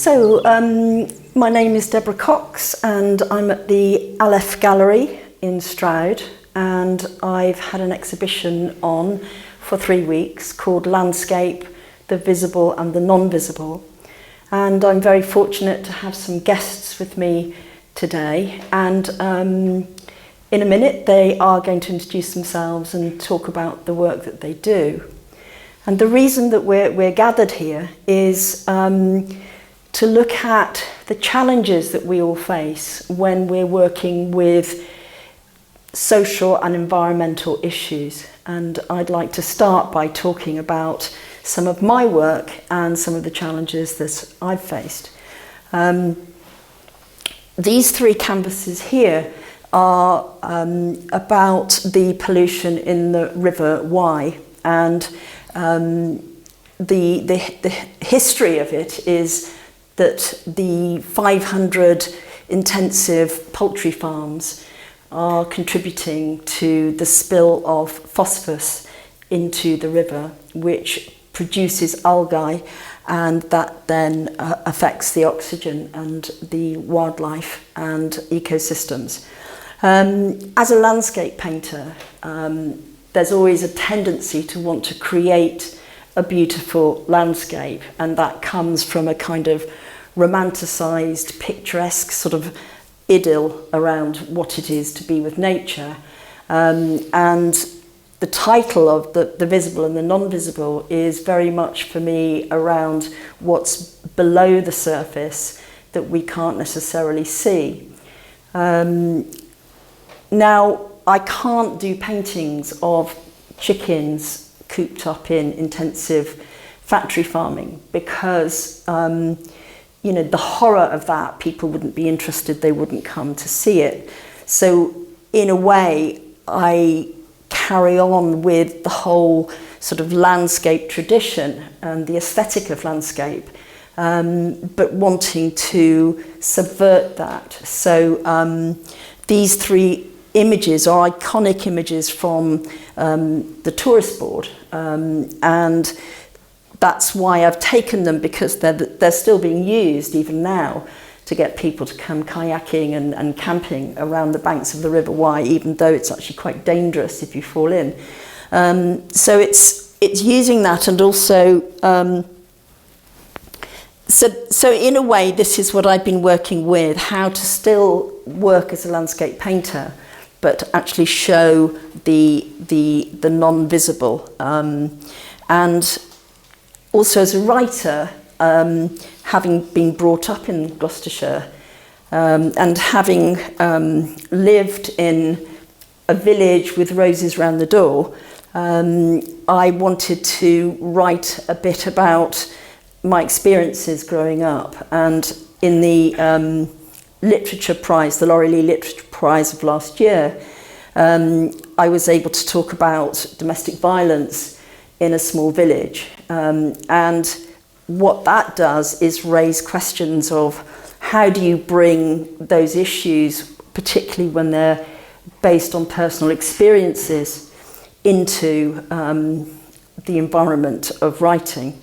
My name is Deborah Cox and I'm at the Aleph Gallery in Stroud, and I've had an exhibition on for 3 weeks called Landscape, the Visible and the Non-Visible. And I'm very fortunate to have some guests with me today, and in a minute they are going to introduce themselves and talk about the work that they do. And the reason that we're gathered here is to look at the challenges that we all face when we're working with social and environmental issues. And I'd like to start by talking about some of my work and some of the challenges that I've faced. These 3 canvases here are about the pollution in the River Wye, and the history of it is that the 500 intensive poultry farms are contributing to the spill of phosphorus into the river, which produces algae, and that then affects the oxygen and the wildlife and ecosystems. As a landscape painter, there's always a tendency to want to create a beautiful landscape, and that comes from a kind of romanticised, picturesque sort of idyll around what it is to be with nature. And the title of the visible and the non-visible is very much for me around what's below the surface that we can't necessarily see. Now, I can't do paintings of chickens cooped up in intensive factory farming because the horror of that, people wouldn't be interested, they wouldn't come to see it. So in a way, I carry on with the whole sort of landscape tradition and the aesthetic of landscape, but wanting to subvert that. So these 3 images are iconic images from the tourist board, and that's why I've taken them, because they're still being used even now to get people to come kayaking and camping around the banks of the River Wye, even though it's actually quite dangerous if you fall in. So it's using that, and also so in a way this is what I've been working with, how to still work as a landscape painter but actually show the non-visible, and also as a writer, having been brought up in Gloucestershire and having lived in a village with roses round the door, I wanted to write a bit about my experiences growing up. And in the Literature Prize, the Laurie Lee Literature Prize of last year, I was able to talk about domestic violence in a small village, and what that does is raise questions of how do you bring those issues, particularly when they're based on personal experiences, into the environment of writing.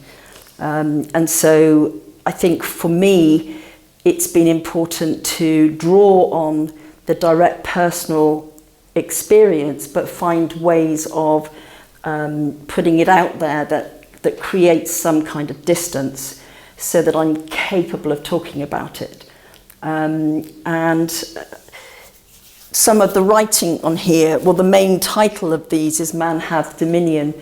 And so I think for me it's been important to draw on the direct personal experience, but find ways of putting it out there that creates some kind of distance so that I'm capable of talking about it. And some of the writing on here, well, the main title of these is Man Hath Dominion,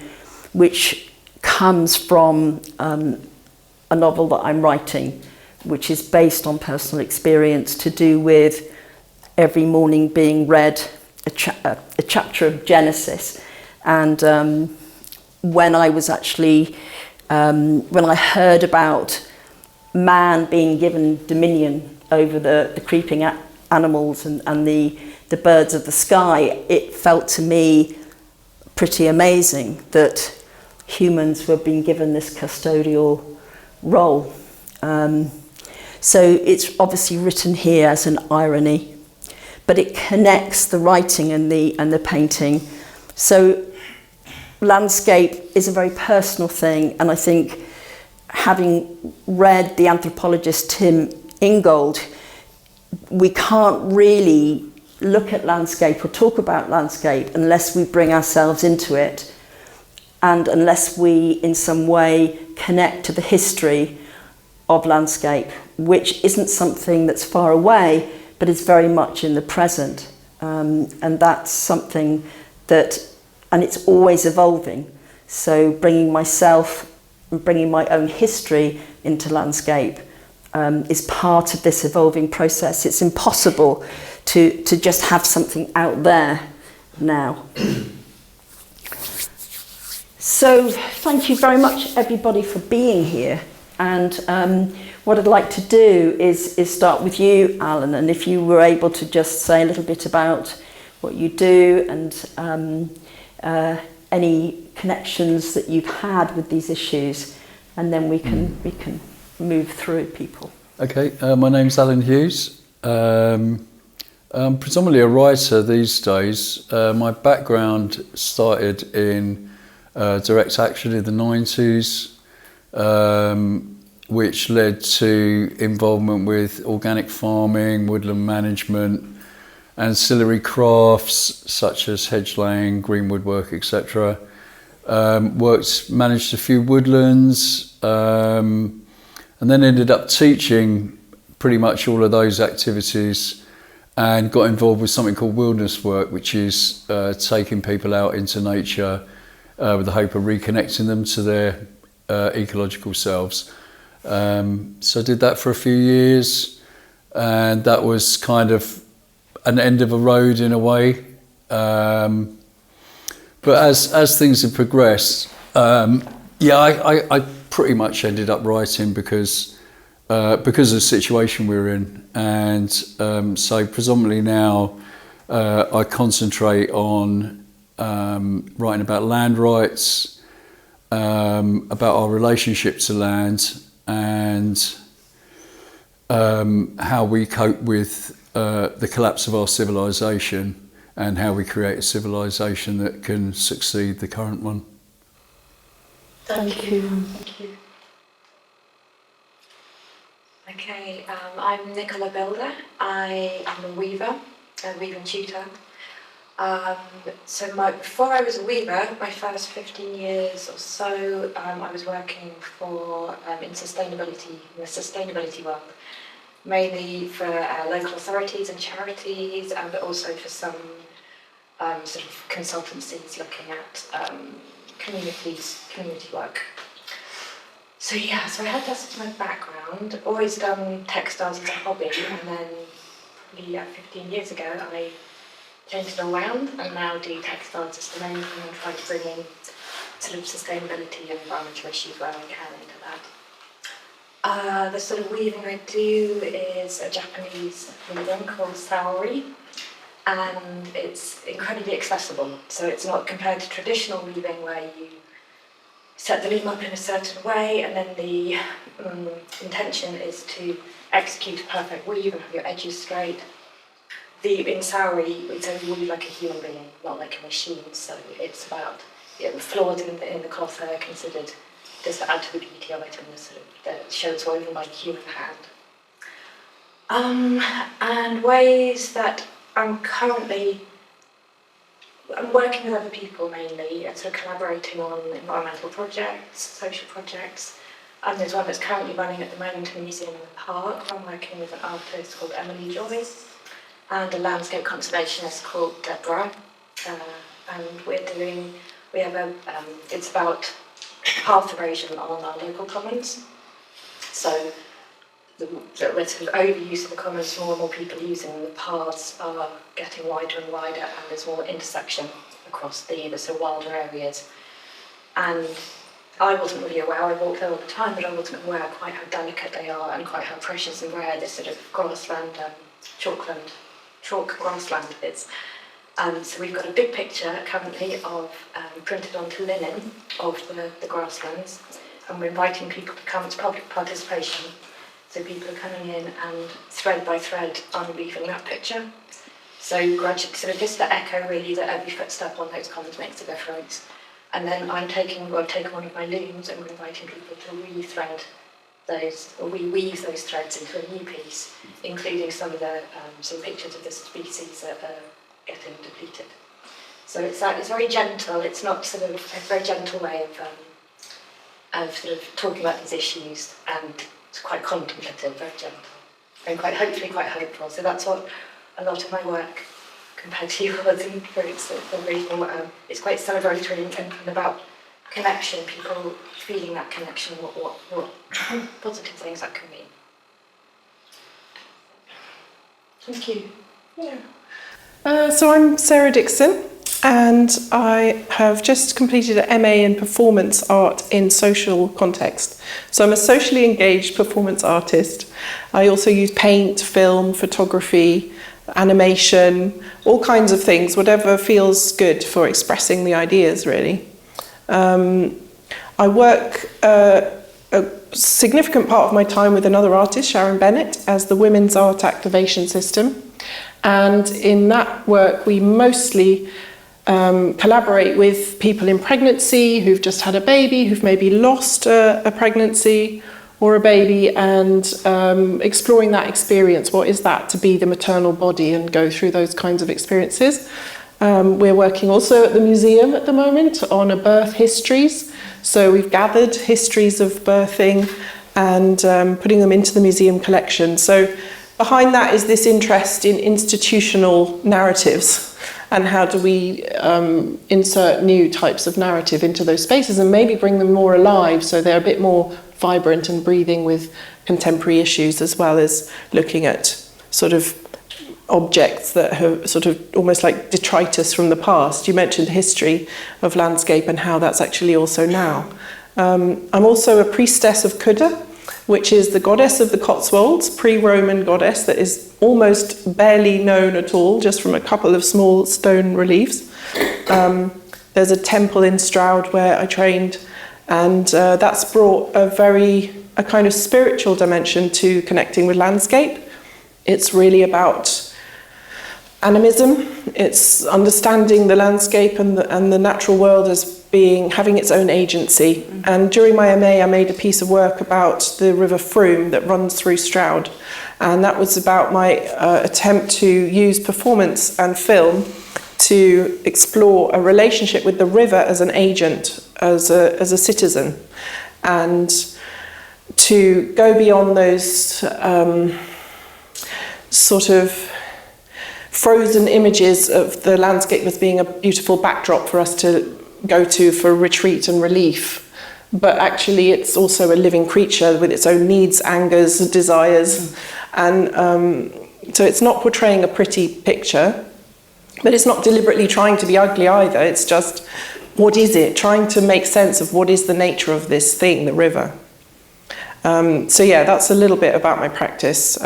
which comes from a novel that I'm writing, which is based on personal experience, to do with every morning being read a chapter of Genesis. And when I was actually, when I heard about man being given dominion over the creeping animals and the birds of the sky, it felt to me pretty amazing that humans were being given this custodial role. So it's obviously written here as an irony, but it connects the writing and the painting. So landscape is a very personal thing, and I think having read the anthropologist Tim Ingold, we can't really look at landscape or talk about landscape unless we bring ourselves into it, and unless we in some way connect to the history of landscape, which isn't something that's far away, but is very much in the present. And that's something that, and it's always evolving. So bringing myself and bringing my own history into landscape is part of this evolving process. It's impossible to just have something out there now. So thank you very much, everybody, for being here. And what I'd like to do is start with you, Alun, and if you were able to just say a little bit about what you do and any connections that you've had with these issues, and then we can move through people. Okay, my name's Alun Hughes. I'm predominantly a writer these days. My background started in direct action in the 90s, which led to involvement with organic farming, woodland management, ancillary crafts such as hedge laying, green woodwork, etc. Managed a few woodlands, and then ended up teaching pretty much all of those activities, and got involved with something called wilderness work, which is taking people out into nature with the hope of reconnecting them to their ecological selves. So I did that for a few years, and that was kind of an end of a road in a way. But as things have progressed, I pretty much ended up writing because of the situation we were in, and so predominantly now I concentrate on writing about land rights, about our relationship to land, and how we cope with the collapse of our civilization, and how we create a civilization that can succeed the current one. Thank you. Thank you. Okay, I'm Nicola Build. I am a weaver, a weaving tutor. Before I was a weaver, my first 15 years or so, I was working for in the sustainability world, mainly for local authorities and charities, but also for some sort of consultancies looking at community work. So I had that as my background, always done textiles as a hobby, and then probably 15 years ago I changed it around and now do textiles as the main thing and try to bring in sort of sustainability and environmental issues where I can into that. The sort of weaving I do is a Japanese weaving called saori, and it's incredibly accessible. So it's not compared to traditional weaving where you set the loom up in a certain way, and then the intention is to execute a perfect weave and have your edges straight. In saori, it's only weave like a human being, not like a machine. So it's about the flaws in the cloth are considered just to add to the beauty of it, and the show it's woven by the human hand. And ways that I'm working with other people mainly, and sort of collaborating on environmental projects, social projects. And there's one that's currently running at the moment in a museum in the park. I'm working with an artist called Emily Joyce and a landscape conservationist called Deborah. And it's about path erosion on our local commons. So we're sort of overuse of the commons, more and more people using them. The paths are getting wider and wider, and there's more intersection across the sort of wilder areas. And I wasn't really aware, I walk there all the time, but I wasn't aware quite how delicate they are and quite how precious and rare this sort of grassland, chalk grassland is. So we've got a big picture currently of printed onto linen of the grasslands, and we're inviting people to come. It's public participation. So people are coming in and thread by thread unweaving that picture. So gradually, sort of just the echo really that every footstep on those commons makes a difference. And then I've taken one of my looms and we're inviting people to re-thread those, or weave those threads into a new piece, including some pictures of the species that are getting depleted. So it's very gentle. It's not sort of a very gentle way of sort of talking about these issues, and it's quite contemplative, very gentle, and hopefully quite hopeful. So that's what a lot of my work compared to yours and it's quite celebratory and about connection, people feeling that connection, what positive things that can mean. Thank you. Yeah. So I'm Sarah Dixon, and I have just completed an MA in performance art in social context. So I'm a socially engaged performance artist. I also use paint, film, photography, animation, all kinds of things, whatever feels good for expressing the ideas, really. I work a significant part of my time with another artist, Sharon Bennett, as the Women's Art Activation System. And in that work, we mostly collaborate with people in pregnancy who've just had a baby, who've maybe lost a pregnancy or a baby, and exploring that experience. What is that to be the maternal body and go through those kinds of experiences? We're working also at the museum at the moment on a birth histories. So we've gathered histories of birthing and putting them into the museum collection. So behind that is this interest in institutional narratives and how do we insert new types of narrative into those spaces and maybe bring them more alive so they're a bit more vibrant and breathing with contemporary issues, as well as looking at sort of objects that have sort of almost like detritus from the past. You mentioned history of landscape and how that's actually also now. I'm also a priestess of Kuda, which is the goddess of the Cotswolds, pre-Roman goddess that is almost barely known at all, just from a couple of small stone reliefs. There's a temple in Stroud where I trained, and that's brought a kind of spiritual dimension to connecting with landscape. It's really about animism. It's understanding the landscape and the natural world as having its own agency. And during my MA, I made a piece of work about the River Frome that runs through Stroud. And that was about my attempt to use performance and film to explore a relationship with the river as an agent, as a citizen, and to go beyond those sort of frozen images of the landscape as being a beautiful backdrop for us to go to for retreat and relief. But actually it's also a living creature with its own needs, angers, desires. And so it's not portraying a pretty picture, but it's not deliberately trying to be ugly either. It's just, what is it? Trying to make sense of what is the nature of this thing, the river. So yeah, that's a little bit about my practice.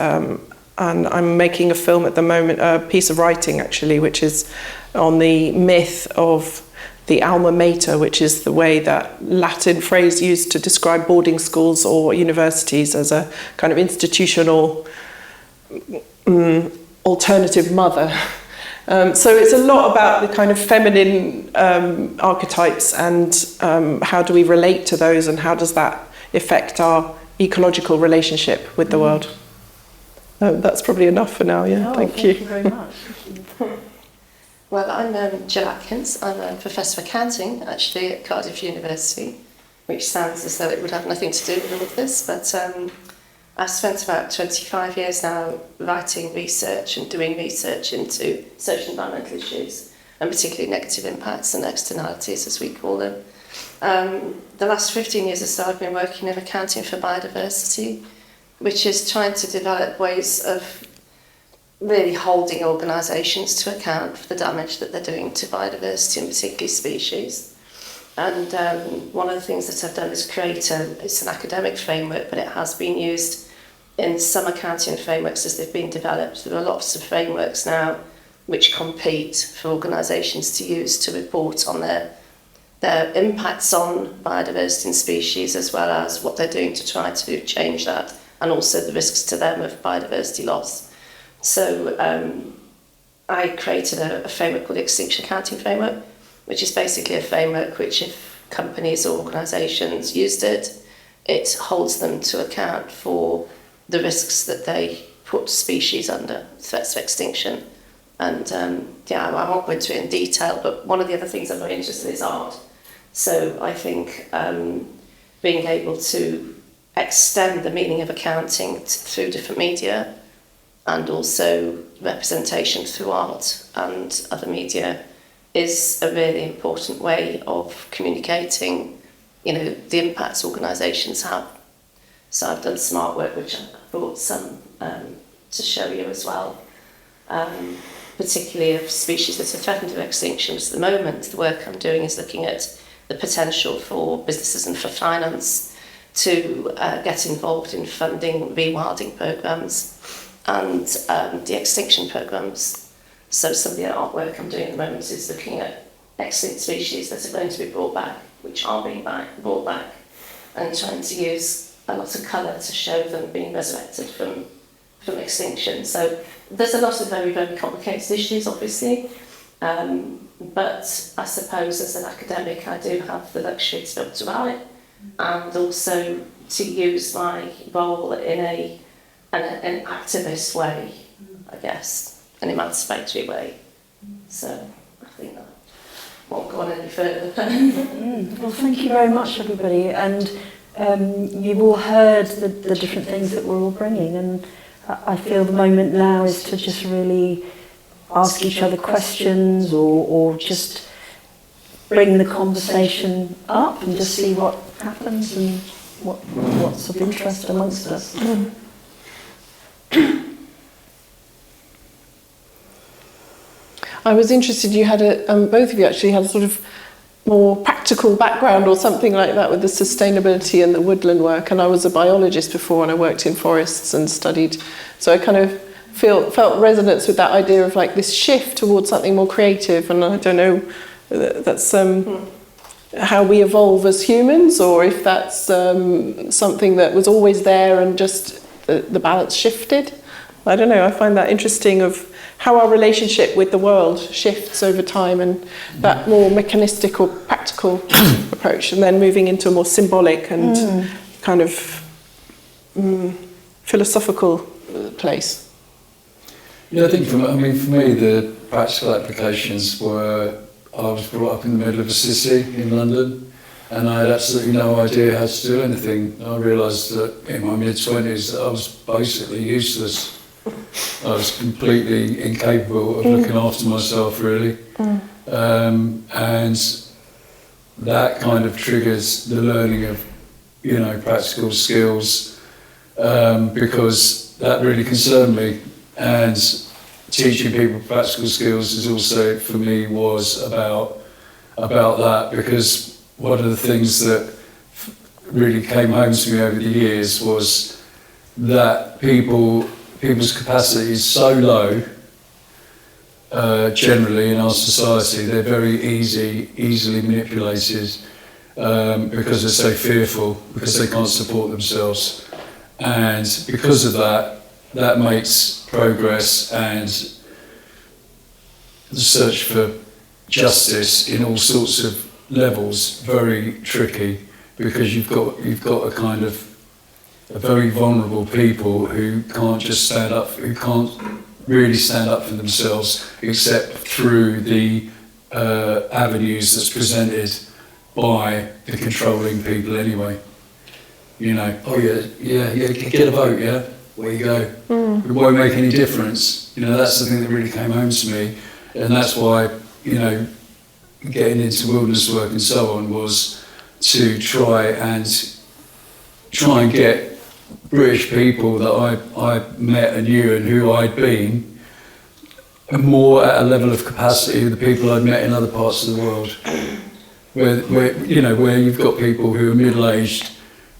And I'm making a film at the moment, a piece of writing actually, which is on the myth of the alma mater, which is the way that Latin phrase used to describe boarding schools or universities as a kind of institutional alternative mother. So it's a lot about the kind of feminine archetypes and how do we relate to those and how does that affect our ecological relationship with the world. That's probably enough for now, yeah. Thank you. Thank you very much. Well, I'm Jill Atkins. I'm a professor of accounting, actually, at Cardiff University, which sounds as though it would have nothing to do with all of this, but I've spent about 25 years now writing research and doing research into social environmental issues, and particularly negative impacts and externalities, as we call them. The last 15 years or so, I've been working in accounting for biodiversity, which is trying to develop ways of really holding organisations to account for the damage that they're doing to biodiversity and particularly species. And one of the things that I've done is create it's an academic framework, but it has been used in some accounting frameworks as they've been developed. There are lots of frameworks now which compete for organisations to use to report on their impacts on biodiversity and species, as well as what they're doing to try to change that, and also the risks to them of biodiversity loss. So I created a framework called the Extinction Accounting Framework, which is basically a framework which, if companies or organisations used it, it holds them to account for the risks that they put species under, threats of extinction. And I won't go into it in detail, but one of the other things I'm very interested in is art. So I think being able to extend the meaning of accounting through different media, and also representation through art and other media, is a really important way of communicating, the impacts organisations have. So I've done some artwork which I brought some to show you as well, particularly of species that are threatened with extinction. At the moment, the work I'm doing is looking at the potential for businesses and for finance to get involved in funding rewilding programmes and de-extinction programmes. So some of the artwork I'm doing at the moment is looking at extinct species that are going to be brought back, which are being brought back, and trying to use a lot of colour to show them being resurrected from extinction. So there's a lot of very, very complicated issues, obviously, but I suppose as an academic I do have the luxury to be able to write, and also to use my role in an activist way, I guess, an emancipatory way. So I think that won't go on any further. Well, thank you very much, everybody. And you've all heard the different things that we're all bringing, and I feel the moment now is to just really ask each other questions, or just bring the conversation up and just see what happens and what's of interest amongst us. I was interested, you had both of you actually had a sort of more practical background or something like that with the sustainability and the woodland work, and I was a biologist before and I worked in forests and studied, so I kind of felt resonance with that idea of like this shift towards something more creative, and I don't know, that's how we evolve as humans, or if that's something that was always there and just the balance shifted. I don't know, I find that interesting, of how our relationship with the world shifts over time, and that more mechanistic or practical approach, and then moving into a more symbolic and kind of philosophical place. Yeah, I think for me the practical applications were, I was brought up in the middle of a city in London, and I had absolutely no idea how to do anything. I realised that in my mid-20s I was basically useless. I was completely incapable of looking after myself, really. And that kind of triggers the learning of, practical skills, because that really concerned me. And teaching people practical skills is also, for me, was about that, because one of the things that really came home to me over the years was that people's capacity is so low, generally in our society. They're very easily manipulated, because they're so fearful, because they can't support themselves. And because of that makes progress and the search for justice in all sorts of levels very tricky, because you've got a kind of a very vulnerable people who can't just stand up, who can't really stand up for themselves except through the avenues that's presented by the controlling people anyway. Oh yeah, get a vote, yeah? Where you go. It won't make any difference. That's the thing that really came home to me, and that's why, getting into wilderness work and so on was to try and get British people that I met and knew and who I'd been more at a level of capacity of the people I'd met in other parts of the world, where you've got people who are middle-aged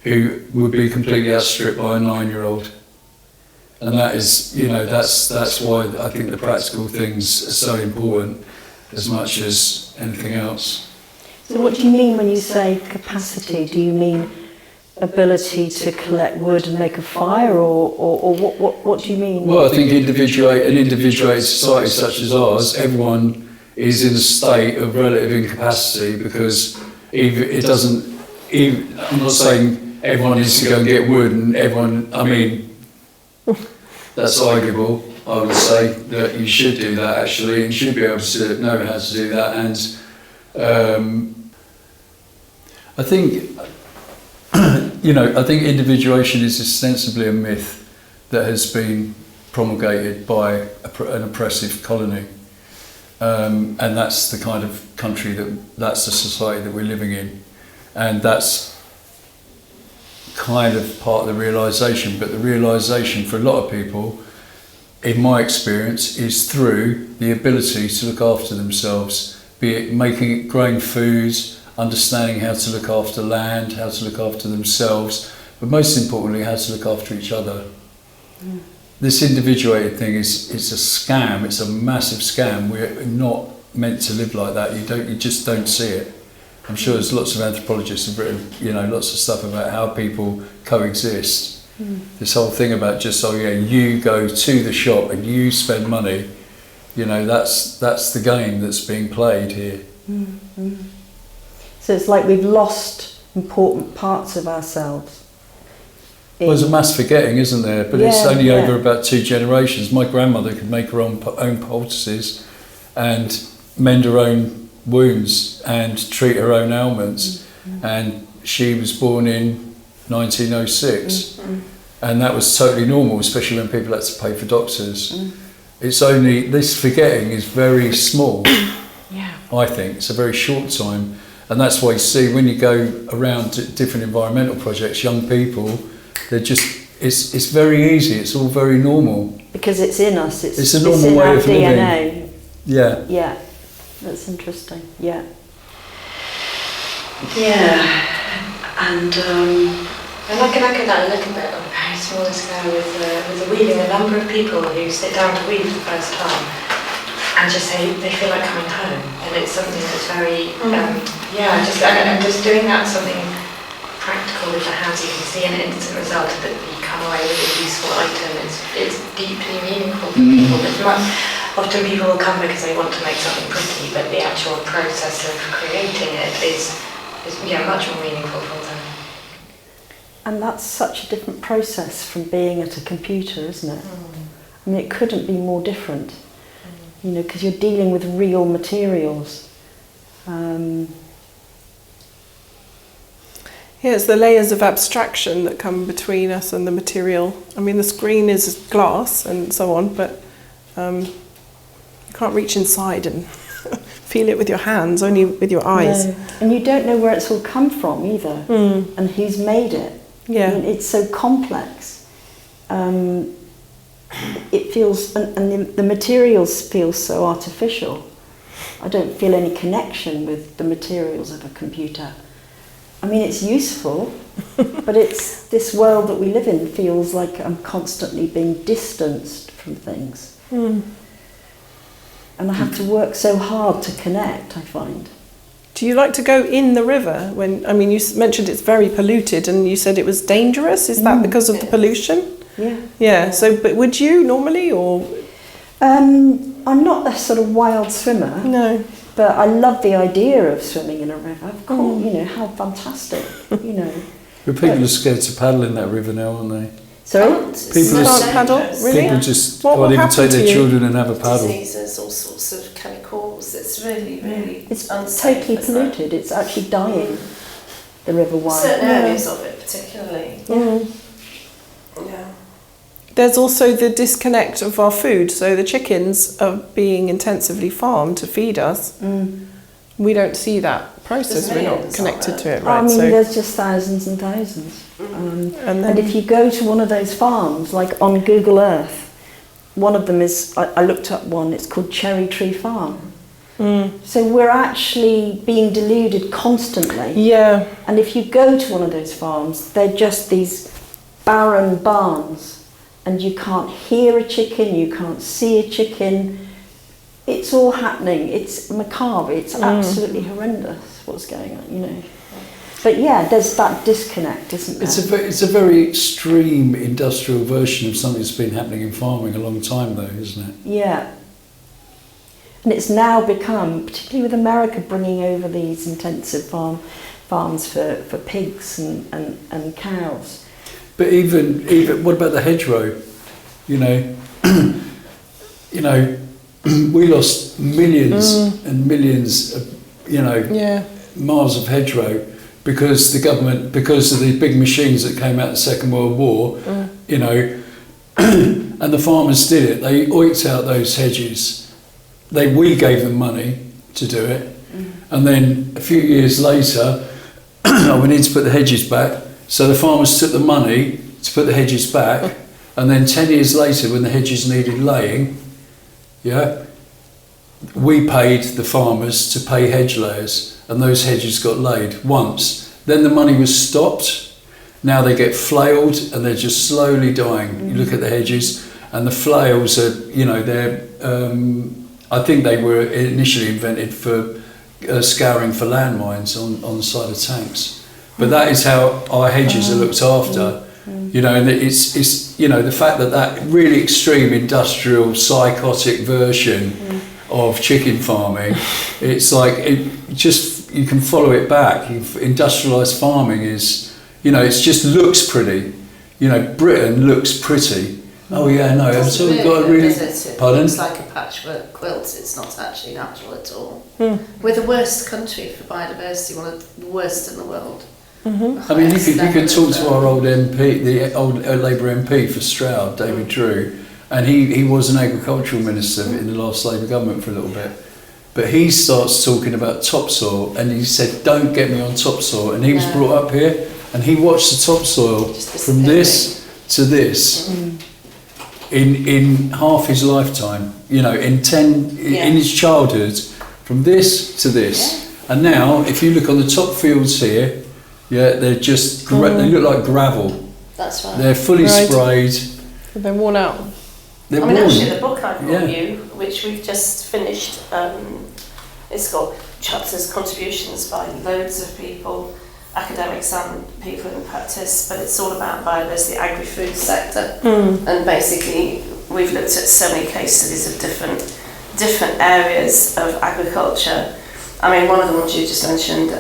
who would be completely outstripped by a 9-year-old. And that is, that's why I think the practical things are so important as much as anything else. So what do you mean when you say capacity? Do you mean ability to collect wood and make a fire, or what do you mean? Well, I think an individuated society such as ours, everyone is in a state of relative incapacity because it doesn't. I'm not saying everyone needs to go and get wood, and everyone. I mean, that's arguable. I would say that you should do that actually, and you should be able to know how to do that. And I think, I think individuation is ostensibly a myth that has been promulgated by an oppressive colony, and that's the kind of country that's the society that we're living in, and that's kind of part of the realisation. But the realisation for a lot of people, in my experience, is through the ability to look after themselves, be it growing food, understanding how to look after land, how to look after themselves, but most importantly, how to look after each other. Mm. This individuated thing is a scam. It's a massive scam. We're not meant to live like that. You just don't see it. I'm sure there's lots of anthropologists have written, lots of stuff about how people coexist. Mm. This whole thing about just, you go to the shop and you spend money, that's the game that's being played here. Mm. Mm. So it's like we've lost important parts of ourselves. Well, there's a mass forgetting, isn't there? But it's only over about 2 generations. My grandmother could make her own poultices and mend her own wounds and treat her own ailments. Mm-hmm. And she was born in 1906. Mm-hmm. And that was totally normal, especially when people had to pay for doctors. Mm. It's only, this forgetting is very small, I think. It's a very short time. And that's why you see when you go around to different environmental projects, young people, they're just, it's very easy, it's all very normal. Because it's in us, it's a normal way of living. DNA. Yeah. Yeah, that's interesting, yeah. And I can echo that a little bit on a very small scale with the weaving. A number of people who sit down to weave the first time and just say they feel like coming home, and it's something that's very, just doing that, something practical with the hands. You can see an instant result that you come away with a useful item. It's deeply meaningful for people. Often people will come because they want to make something pretty, but the actual process of creating it is much more meaningful for them. And that's such a different process from being at a computer, isn't it? I mean, it couldn't be more different. Because you're dealing with real materials. It's the layers of abstraction that come between us and the material. I mean, the screen is glass and so on, but you can't reach inside and feel it with your hands, only with your eyes. No. And you don't know where it's all come from either, and who's made it. Yeah. I mean, it's so complex. It feels, and the materials feel so artificial. I don't feel any connection with the materials of a computer. I mean, it's useful, but it's this world that we live in feels like I'm constantly being distanced from things. And I have to work so hard to connect, I find. Do you like to go in the river? You mentioned it's very polluted and you said it was dangerous. Is that because of the pollution? Yeah. Yeah, so, but would you normally, or? I'm not a sort of wild swimmer. No. But I love the idea of swimming in a river. Of course, how fantastic, But people are scared to paddle in that river now, aren't they? Sorry? People can't paddle, really? People just can't even take their children and have a paddle. Diseases, all sorts of chemicals. It's really, really It's unsafe, totally polluted. It's actually dying, the River Wye. Certain areas of it, particularly. Yeah. There's also the disconnect of our food. So the chickens are being intensively farmed to feed us. We don't see that process. We're not connected to it, right? I mean, there's just thousands and thousands. And if you go to one of those farms, like on Google Earth, one of them is, I looked up one, it's called Cherry Tree Farm. So we're actually being deluded constantly. Yeah. And if you go to one of those farms, they're just these barren barns. And you can't hear a chicken, you can't see a chicken. It's all happening. It's macabre. It's absolutely horrendous what's going on, But yeah, there's that disconnect, isn't there? It's a very extreme industrial version of something that's been happening in farming a long time, though, isn't it? Yeah. And it's now become, particularly with America bringing over these intensive farms for pigs and cows. But even what about the hedgerow? You know, we lost millions and millions of, miles of hedgerow because the government, because of the big machines that came out of the Second World War, and the farmers did it. They oiked out those hedges. We gave them money to do it, and then a few years later, we need to put the hedges back. So the farmers took the money to put the hedges back, and then 10 years later, when the hedges needed laying, we paid the farmers to pay hedge layers, and those hedges got laid once. Then the money was stopped. Now they get flailed, and they're just slowly dying. You look at the hedges, and the flails are, they're. I think they were initially invented for scouring for landmines on the side of tanks. But that is how our hedges are looked after. And it's the fact that really extreme industrial psychotic version of chicken farming, it's like you can follow it back. Industrialised farming is, it just looks pretty. Britain looks pretty. Oh yeah, no. So we've got a really. Pardon? It's like a patchwork quilt. It's not actually natural at all. We're the worst country for biodiversity, one of the worst in the world. I mean, you could talk to our old MP, the old Labour MP for Stroud, David Drew, and he was an agricultural minister in the last Labour government for a little bit. But he starts talking about topsoil, and he said, "Don't get me on topsoil." And he was brought up here, and he watched the topsoil from this to this. In half his lifetime, in his childhood, from this to this, and now if you look on the top fields here, they're just they look like gravel. That's right. They're fully sprayed. They're worn out. Actually, the book I brought you, which we've just finished, it's got chapters, contributions by loads of people, academics and people in practice, but it's all about biodiversity, agri-food sector, and basically we've looked at so many case studies of different areas of agriculture. I mean, one of the ones you just mentioned,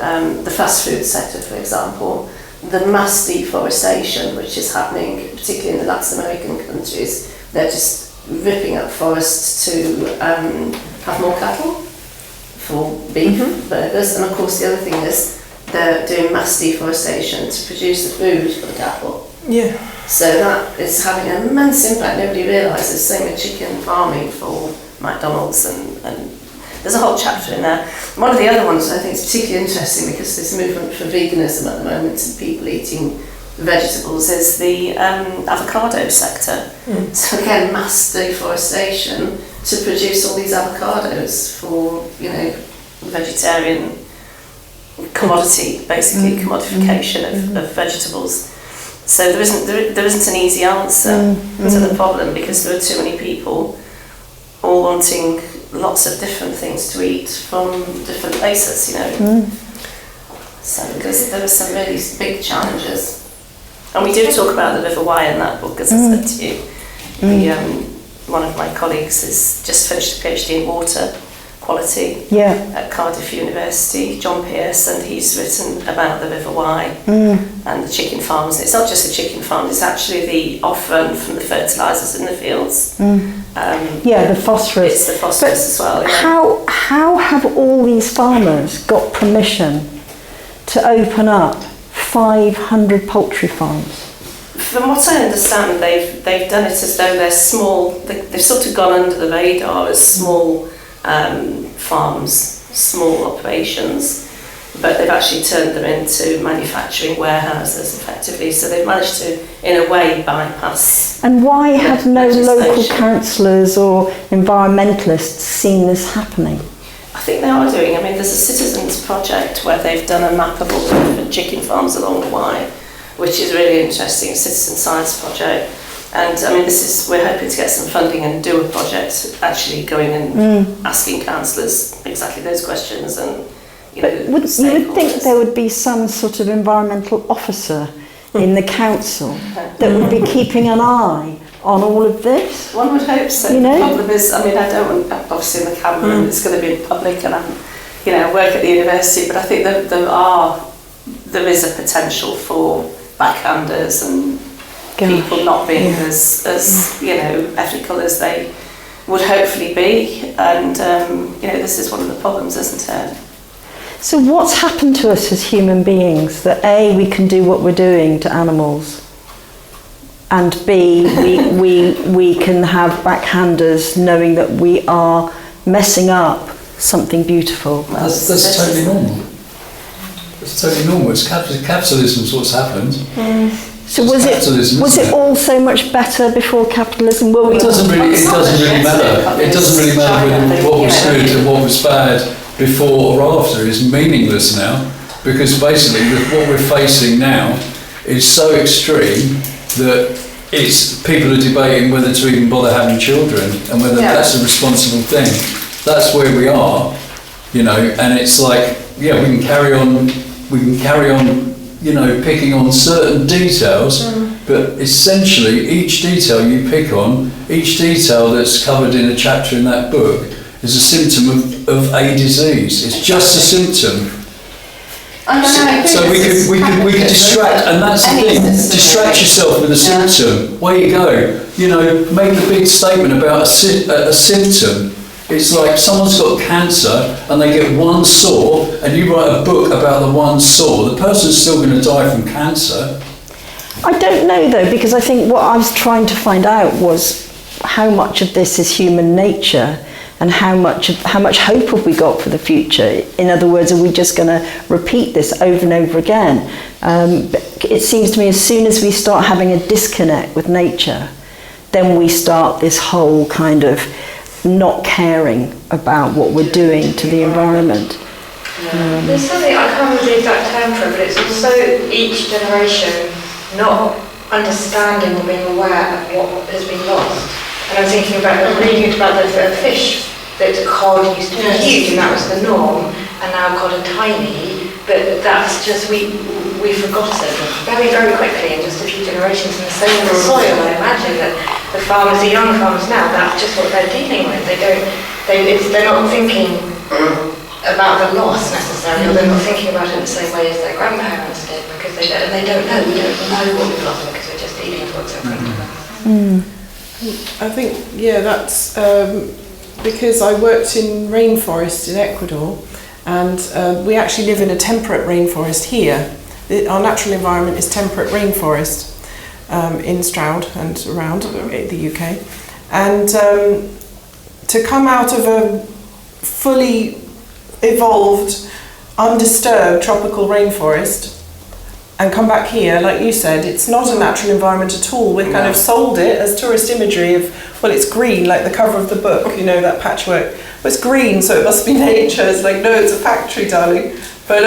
the fast food sector, for example, the mass deforestation which is happening, particularly in the Latin American countries. They're just ripping up forests to have more cattle for beef, burgers, and of course the other thing is they're doing mass deforestation to produce the food for the cattle. Yeah. So that is having an immense impact. Nobody realises. Same with chicken farming for McDonald's, and there's a whole chapter in there. One of the other ones I think is particularly interesting because there's movement for veganism at the moment and people eating vegetables is the avocado sector. So again, mass deforestation to produce all these avocados for vegetarian commodity, basically commodification of vegetables. So there isn't an easy answer to the problem because there are too many people all wanting lots of different things to eat from different places, So there are some really big challenges. And we do talk about the River Wye in that book, as I said to you. One of my colleagues has just finished a PhD in water quality at Cardiff University, John Pearce, and he's written about the River Wye and the chicken farms. It's not just the chicken farms, it's actually the off-run from the fertilisers in the fields. The phosphorus. It's the phosphorus as well. How have all these farmers got permission to open up 500 poultry farms? From what I understand, they've done it as though they're small. They've sort of gone under the radar as small farms, small operations, but they've actually turned them into manufacturing warehouses effectively. So they've managed to, in a way, bypass. And why have no local councillors or environmentalists seen this happening? I think they are doing. I mean, there's a citizens project where they've done a map of all the different chicken farms along the Wye, which is really interesting, a citizen science project. And I mean, we're hoping to get some funding and do a project actually going and asking councillors exactly those questions and, you would think there would be some sort of environmental officer in the council that would be keeping an eye on all of this? One would hope so. You know? The problem is, I mean, I don't want, obviously in the camera, and it's going to be in public, and I'm, you know, work at the university, but I think that there is a potential for backhanders and people not being as you know, ethical as they would hopefully be, and you know, this is one of the problems, isn't it? So what's happened to us as human beings that A, we can do what we're doing to animals, and B, we can have backhanders knowing that we are messing up something beautiful? That's totally normal. It's totally normal. It's capitalism's what's happened. So was it all so much better before capitalism? It doesn't really matter. It doesn't really matter whether what was good and what was bad before or after is meaningless now, because basically what we're facing now is so extreme that people are debating whether to even bother having children and whether that's a responsible thing. That's where we are, you know, and it's like, yeah, we can carry on, you know, picking on certain details, but essentially each detail you pick on, each detail that's covered in a chapter in that book is a symptom of a disease. It's just a symptom. So we could distract, and that's the thing, distract yourself with a symptom. Way you go. You know, make the big statement about a symptom. It's like someone's got cancer and they get one sore, and you write a book about the one sore. The person's still going to die from cancer. I don't know though, because I think what I was trying to find out was how much of this is human nature, and how much hope have we got for the future? In other words, are we just going to repeat this over and over again? It seems to me as soon as we start having a disconnect with nature, then we start this whole kind of not caring about what we're doing to the environment. There's something, I can't remember the exact term for it, but it's also each generation not understanding or being aware of what has been lost. And I'm thinking about reading about the fish that cod used to be huge, and that was the norm, and now cod are tiny, but that's just, we forgot it very, very quickly in just a few generations. And the same with the soil. I imagine that the farmers, the young farmers now, that's just what they're dealing with. They're not thinking about the loss necessarily, or they're not thinking about it in the same way as their grandparents did, because they don't know. We don't know what we've lost because we're just dealing with what's in front of us. I think, that's because I worked in rainforest in Ecuador, and we actually live in a temperate rainforest here. Our natural environment is temperate rainforest in Stroud and around the UK. And to come out of a fully evolved, undisturbed tropical rainforest and come back here, like you said, it's not a natural environment at all. We've kind of sold it as tourist imagery of, well, it's green, like the cover of the book, you know, that patchwork. Well, it's green, so it must be nature. It's like, no, it's a factory, darling. But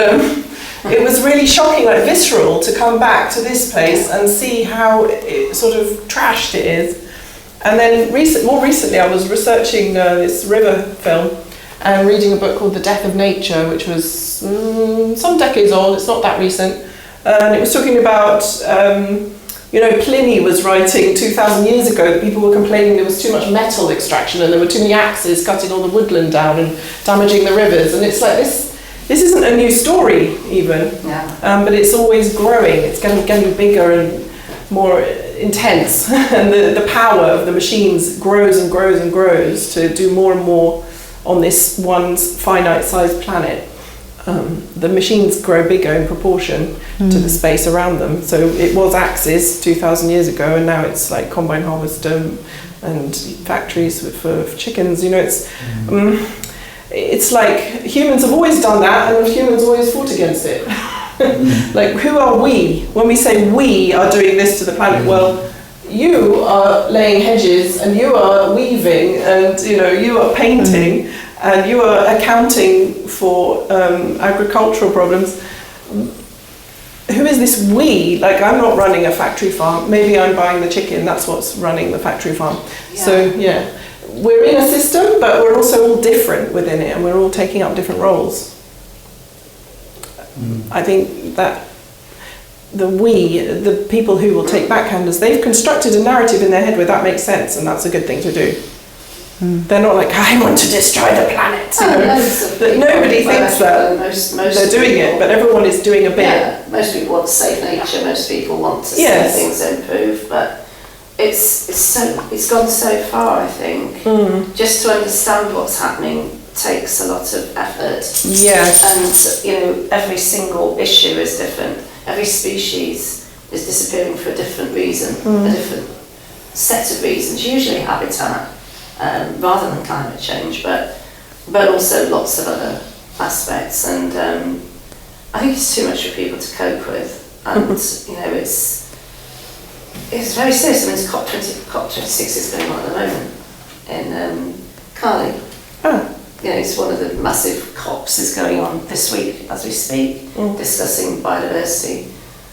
it was really shocking, like visceral, to come back to this place and see how sort of trashed it is. And then more recently, I was researching this river film and reading a book called The Death of Nature, which was some decades old. It's not that recent. And it was talking about, Pliny was writing 2,000 years ago that people were complaining there was too much metal extraction and there were too many axes cutting all the woodland down and damaging the rivers. And it's like, this isn't a new story even, but it's always growing. It's getting bigger and more intense. And the power of the machines grows and grows and grows to do more and more on this one finite-sized planet. The machines grow bigger in proportion to the space around them. So it was axes 2,000 years ago, and now it's like combine harvester and factories for chickens. You know, it's like humans have always done that, and humans always fought against it. Like, who are we? When we say we are doing this to the planet, well, you are laying hedges, and you are weaving, and you are painting, and you are accounting for agricultural problems. Who is this we? Like, I'm not running a factory farm. Maybe I'm buying the chicken. That's what's running the factory farm. Yeah. So, we're in a system, but we're also all different within it, and we're all taking up different roles. I think that the people who will take backhanders, they've constructed a narrative in their head where that makes sense, and that's a good thing to do. They're not like, I want to destroy the planet. But nobody thinks that. Most they're doing it, but everyone is doing a bit. Yeah, most people want to save nature. Most people want to see things improve, but it's gone so far. I think just to understand what's happening takes a lot of effort. Yes. And every single issue is different. Every species is disappearing for a different reason, a different set of reasons. Usually habitat. Rather than climate change, but also lots of other aspects, and I think it's too much for people to cope with, and it's very serious. I mean, COP26 is going on at the moment in Cali. It's one of the massive COPs is going on this week as we speak, discussing biodiversity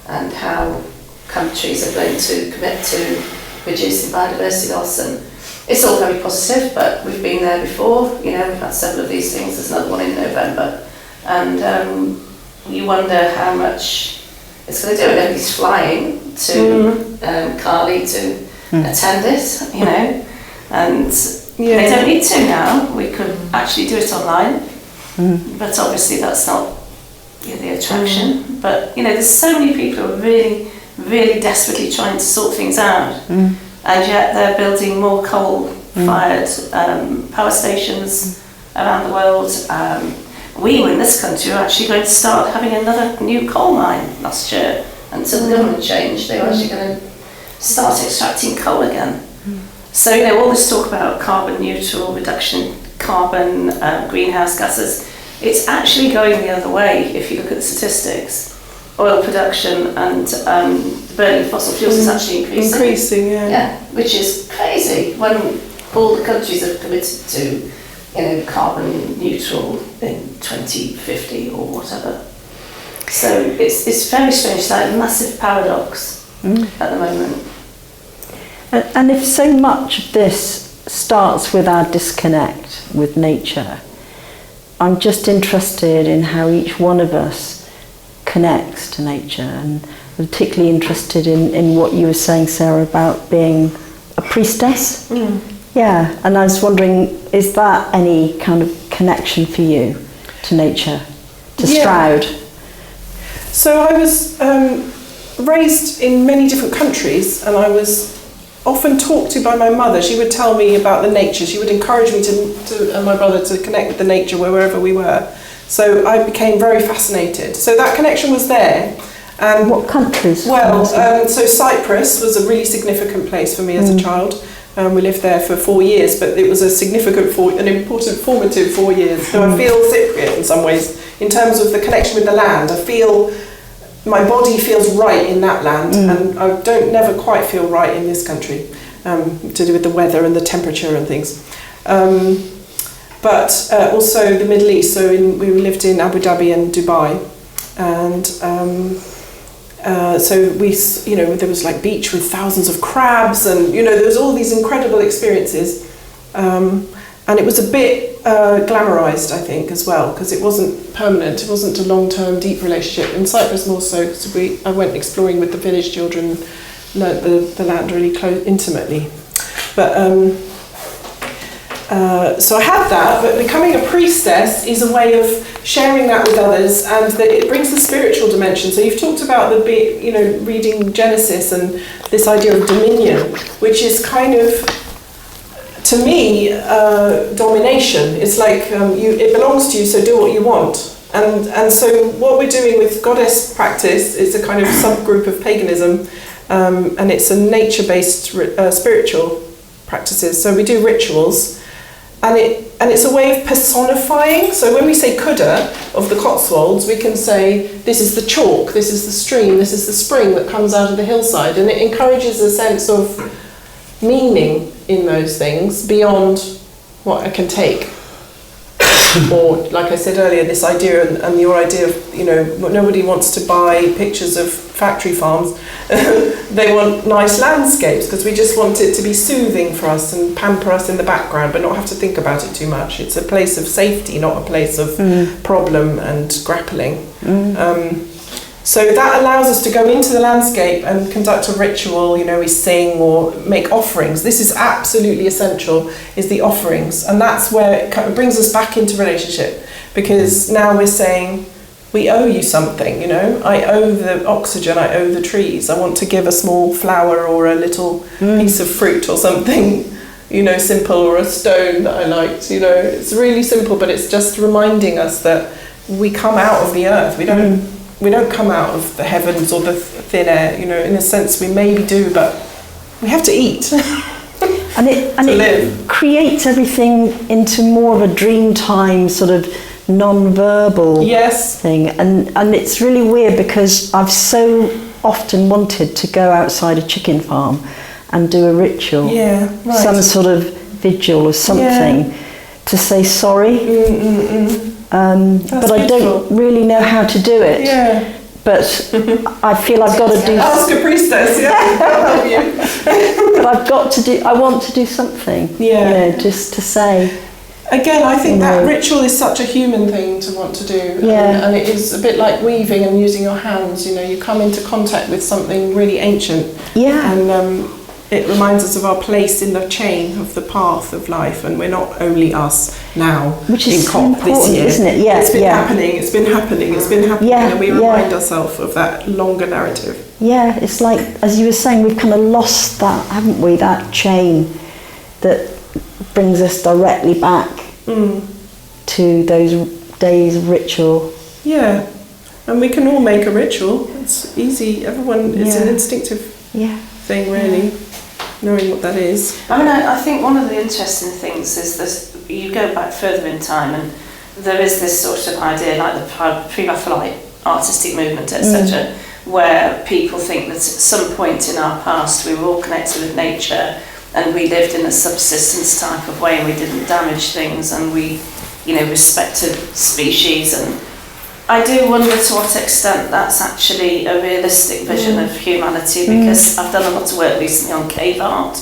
and how countries are going to commit to reducing biodiversity loss. And it's all very positive, but we've been there before. We've had several of these things. There's another one in November, and you wonder how much it's going to do. Everybody's flying to Cali to attend it, and they don't need to now. We could actually do it online, but obviously that's not the attraction. But there's so many people who are really, really desperately trying to sort things out. And yet they're building more coal-fired power stations around the world. We in this country are actually going to start having another new coal mine last year. Until the government changed, they were actually going to start extracting coal again. So all this talk about carbon neutral, reduction in carbon, greenhouse gases, it's actually going the other way if you look at the statistics. Oil production and burning fossil fuels is actually increasing. Yeah, which is crazy when all the countries have committed to, carbon neutral in 2050 or whatever. So it's very strange. It's like a massive paradox at the moment. And if so much of this starts with our disconnect with nature, I'm just interested in how each one of us connects to nature, and particularly interested in what you were saying, Sarah, about being a priestess. Yeah, and I was wondering, is that any kind of connection for you to nature, to Stroud? So I was raised in many different countries, and I was often talked to by my mother. She would tell me about the nature. She would encourage me to and my brother to connect with the nature wherever we were. So I became very fascinated. So that connection was there. And what countries? Well, so Cyprus was a really significant place for me as a child. We lived there for 4 years, but it was an important formative 4 years. So I feel Cypriot in some ways, in terms of the connection with the land. I feel my body feels right in that land, and I don't never quite feel right in this country, to do with the weather and the temperature and things. But also the Middle East. So we lived in Abu Dhabi and Dubai, and so there was like beach with thousands of crabs, and there was all these incredible experiences, and it was a bit glamorized, I think, as well, because it wasn't permanent. It wasn't a long-term, deep relationship. In Cyprus more so, because I went exploring with the village children, learnt the land really intimately. But so I had that, but becoming a priestess is a way of sharing that with others, and that it brings the spiritual dimension. So you've talked about reading Genesis and this idea of dominion, which is kind of, to me, domination. It's like it belongs to you, so do what you want. And so what we're doing with goddess practice is a kind of subgroup of paganism, and it's a nature-based spiritual practices. So we do rituals. And it's a way of personifying. So when we say Kuda of the Cotswolds, we can say, this is the chalk, this is the stream, this is the spring that comes out of the hillside. And it encourages a sense of meaning in those things beyond what I can take. Or, like I said earlier, this idea and your idea of, nobody wants to buy pictures of factory farms. They want nice landscapes, because we just want it to be soothing for us and pamper us in the background, but not have to think about it too much. It's a place of safety, not a place of problem and grappling. So that allows us to go into the landscape and conduct a ritual. You know, we sing or make offerings. This is absolutely essential, is the offerings. And that's where it kind of brings us back into relationship, because now we're saying, we owe you something, you know. I owe the oxygen, I owe the trees. I want to give a small flower or a little piece of fruit or something, you know, simple, or a stone that I liked, you know. It's really simple, but it's just reminding us that we come out of the earth. We don't come out of the heavens or the thin air, you know. In a sense, we maybe do, but we have to eat. And it creates everything into more of a dreamtime sort of non-verbal thing. And it's really weird, because I've so often wanted to go outside a chicken farm and do a ritual, some sort of vigil or something, to say sorry. But I don't really know how to do it. But I feel I've got to do... Ask a priestess, I'll help you. But I've got to do... I want to do something, you know, just to say... Again, I think that ritual is such a human thing to want to do. And it is a bit like weaving and using your hands. You know, you come into contact with something really ancient. And it reminds us of our place in the chain of the path of life, and we're not only us now. Which is in COP this year, isn't it? It's been happening, and we remind ourselves of that longer narrative. Yeah, it's like, as you were saying, we've kind of lost that, haven't we? That chain that brings us directly back to those days of ritual. Yeah, and we can all make a ritual. It's easy. Everyone, it's an instinctive thing, really, knowing what that is. I mean, I think one of the interesting things is that you go back further in time, and there is this sort of idea, like the pre-Raphaelite artistic movement, etc., where people think that at some point in our past we were all connected with nature, and we lived in a subsistence type of way, and we didn't damage things, and we, you know, respected species. And I do wonder to what extent that's actually a realistic vision of humanity, because I've done a lot of work recently on cave art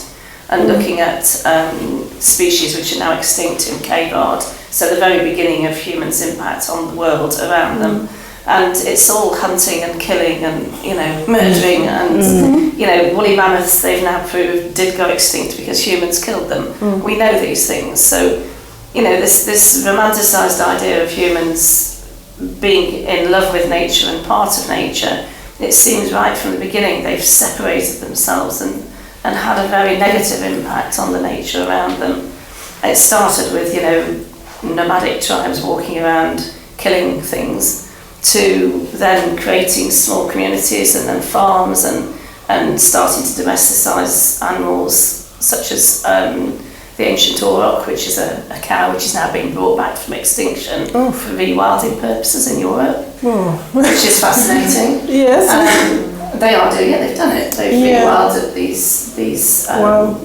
and looking at species which are now extinct in cave art, so the very beginning of humans' impact on the world around them. And it's all hunting and killing and, you know, murdering and, you know, woolly mammoths, they've now proved, did go extinct because humans killed them. We know these things. So, you know, this romanticised idea of humans being in love with nature and part of nature, it seems right from the beginning they've separated themselves and had a very negative impact on the nature around them. It started with, you know, nomadic tribes walking around killing things, to then creating small communities and then farms and starting to domesticize animals such as the ancient auroch, which is a cow which is now being brought back from extinction for rewilding purposes in Europe, which is fascinating. They are doing it, they've done it. They've rewilded these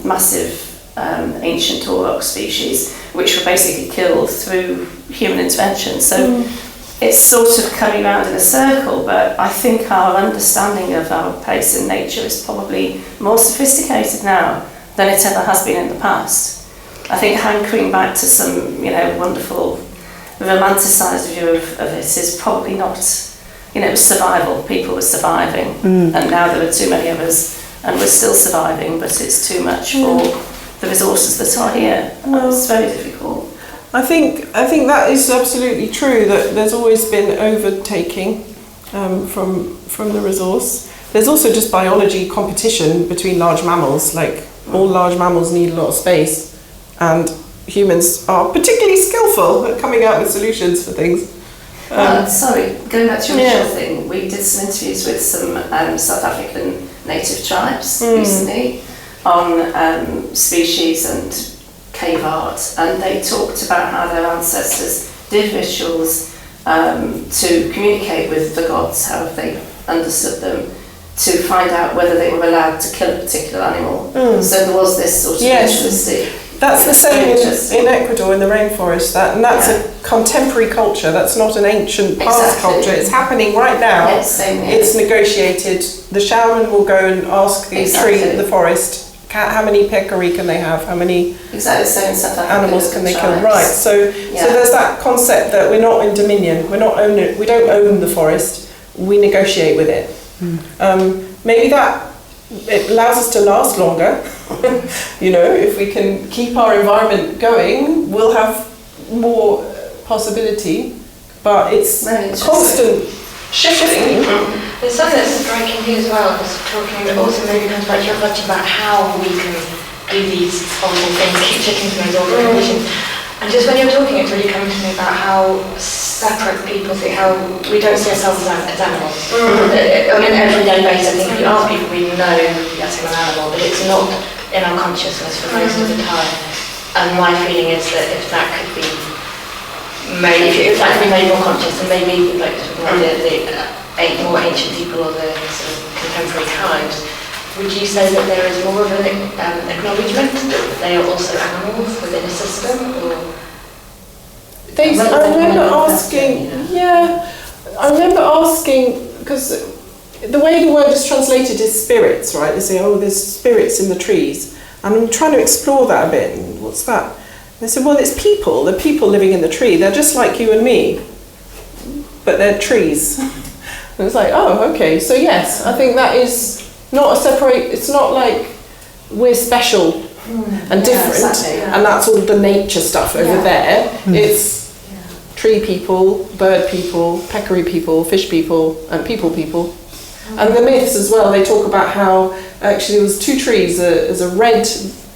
massive ancient auroch species, which were basically killed through human intervention. So it's sort of coming round in a circle, but I think our understanding of our place in nature is probably more sophisticated now than it ever has been in the past. I think hankering back to some, you know, wonderful romanticised view of it is probably not, you know, it was survival. People were surviving, and now there are too many of us, and we're still surviving, but it's too much for the resources that are here. It's very difficult. I think that is absolutely true, that there's always been overtaking from the resource. There's also just biology competition between large mammals, like all large mammals need a lot of space, and humans are particularly skillful at coming out with solutions for things. Sorry, going back to your initial thing, we did some interviews with some South African native tribes recently on species and cave art, and they talked about how their ancestors did rituals to communicate with the gods, how they understood them, to find out whether they were allowed to kill a particular animal. So there was this sort of ritualistic. That's the same in Ecuador, in the rainforest, and that's a contemporary culture, that's not an ancient past culture. It's happening right now. It's negotiated. The shaman will go and ask the tree in the forest, how many peccary can they have? How many animals can they kill? Right. So there's that concept that we're not in dominion. We don't own the forest. we negotiate with it. Maybe that it allows us to last longer. You know, if we can keep our environment going, we'll have more possibility. But it's constant shifting. There's something that's striking me as well, is talking, also maybe comes back to your question about how we can do these horrible things, keep chickens in those awful conditions. And just when you're talking, it's really coming to me about how separate people think, how we don't see ourselves as animals. On an everyday basis, I think if you ask people, we know that's an animal, but it's not in our consciousness for most of the time. And my feeling is that if that could be made, if that could be made more conscious, and maybe like the more ancient people or the sort of contemporary times, would you say that there is more of an acknowledgement that they are also animals within a system? Or I remember asking, because the way the word is translated is spirits, right? They say, oh, there's spirits in the trees. And I'm trying to explore that a bit. And what's that? They said, well, it's people. The people living in the tree. They're just like you and me, but they're trees. And it's like, oh, okay. So yes, I think that is not a separate, it's not like we're special and different, exactly, and that's all the nature stuff over there. It's tree people, bird people, peccary people, fish people, and people. And the myths as well, they talk about how actually there was two trees. There's a red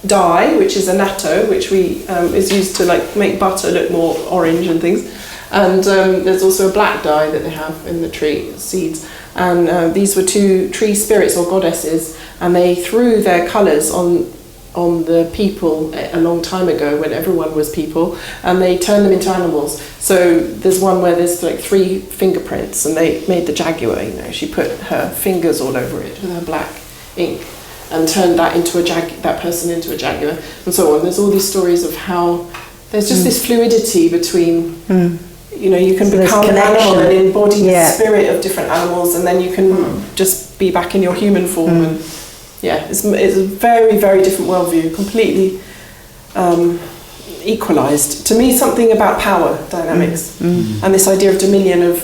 dye, which is annatto, which is used to like make butter look more orange and things. And there's also a black dye that they have in the tree seeds. And these were two tree spirits or goddesses, and they threw their colours on the people a long time ago when everyone was people, and they turned them into animals. So there's one where there's like 3 fingerprints, and they made the jaguar. You know, she put her fingers all over it with her black ink, and turned that into that person into a jaguar, and so on. There's all these stories of how there's just this fluidity between. You know, you can become an animal and embody the spirit of different animals, and then you can just be back in your human form. And it's a very, very different worldview, completely equalised. To me, something about power dynamics and this idea of dominion of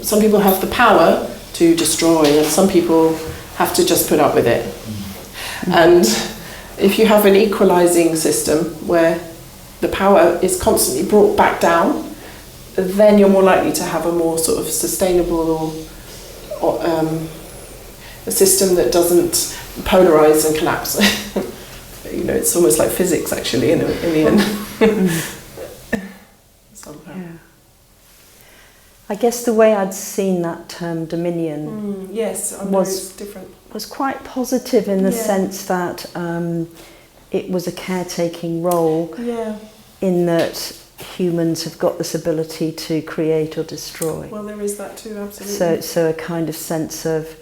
some people have the power to destroy, and some people have to just put up with it. And if you have an equalising system where the power is constantly brought back down, then you're more likely to have a more sort of sustainable or a system that doesn't polarize and collapse. You know, it's almost like physics actually in the end. I guess the way I'd seen that term dominion was quite positive in the sense that it was a caretaking role in that humans have got this ability to create or destroy. Well, there is that too, absolutely. So a kind of sense of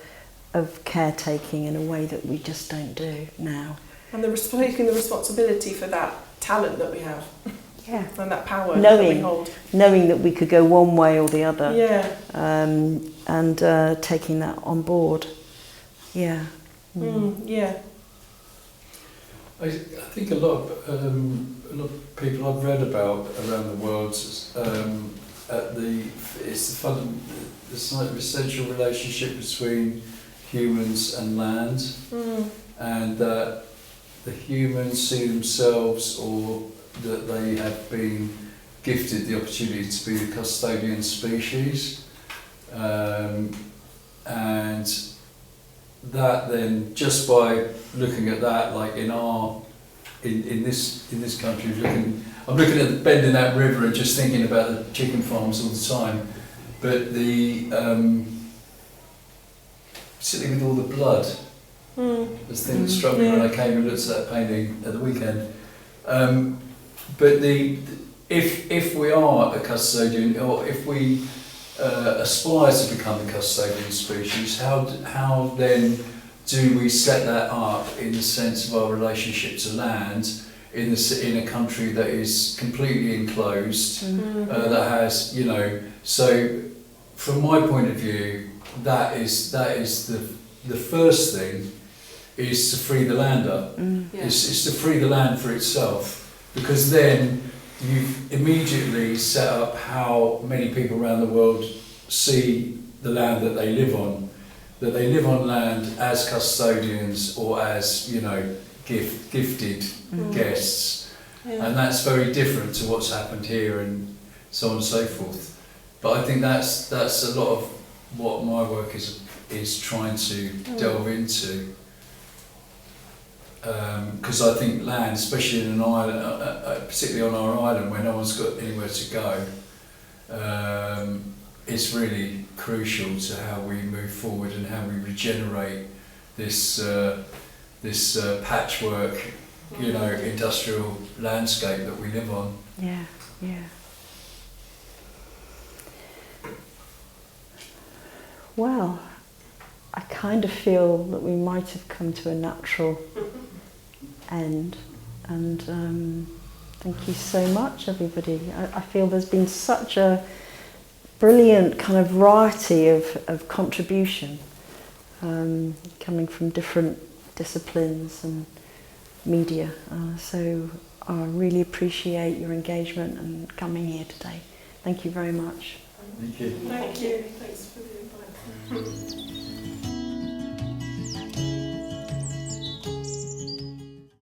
caretaking in a way that we just don't do now. And taking the responsibility for that talent that we have. Yeah. And that power that we hold. Knowing that we could go one way or the other. Yeah. And taking that on board. Yeah. Yeah. I think a lot of people I've read about around the world it's the essential relationship between humans and land, and that the humans see themselves, or that they have been gifted the opportunity to be the custodian species, and that then just by looking at that, like in this country, I'm looking at the bend in that river and just thinking about the chicken farms all the time, but sitting with all the blood, the thing that struck me when I came and looked at that painting at the weekend. But if we are a custodian, or if we aspire to become a custodian species, how then do we set that up in the sense of our relationship to land in a country that is completely enclosed, that has, you know, so from my point of view, that is the first thing is to free the land up. It's to free the land for itself, because then you've immediately set up how many people around the world see the land that they live on, that they live on land as custodians or as, you know, gifted guests. Yeah. And that's very different to what's happened here and so on and so forth. But I think that's a lot of what my work is trying to delve into. Because I think land, especially in an island, particularly on our island where no one's got anywhere to go, is really crucial to how we move forward and how we regenerate this patchwork, you know, industrial landscape that we live on. Yeah, yeah. Well, I kind of feel that we might have come to a natural end, and thank you so much, everybody. I feel there's been such a brilliant kind of variety of contribution coming from different disciplines and media. So I really appreciate your engagement and coming here today. Thank you very much. Thank you. Thank you. Thanks for the invite.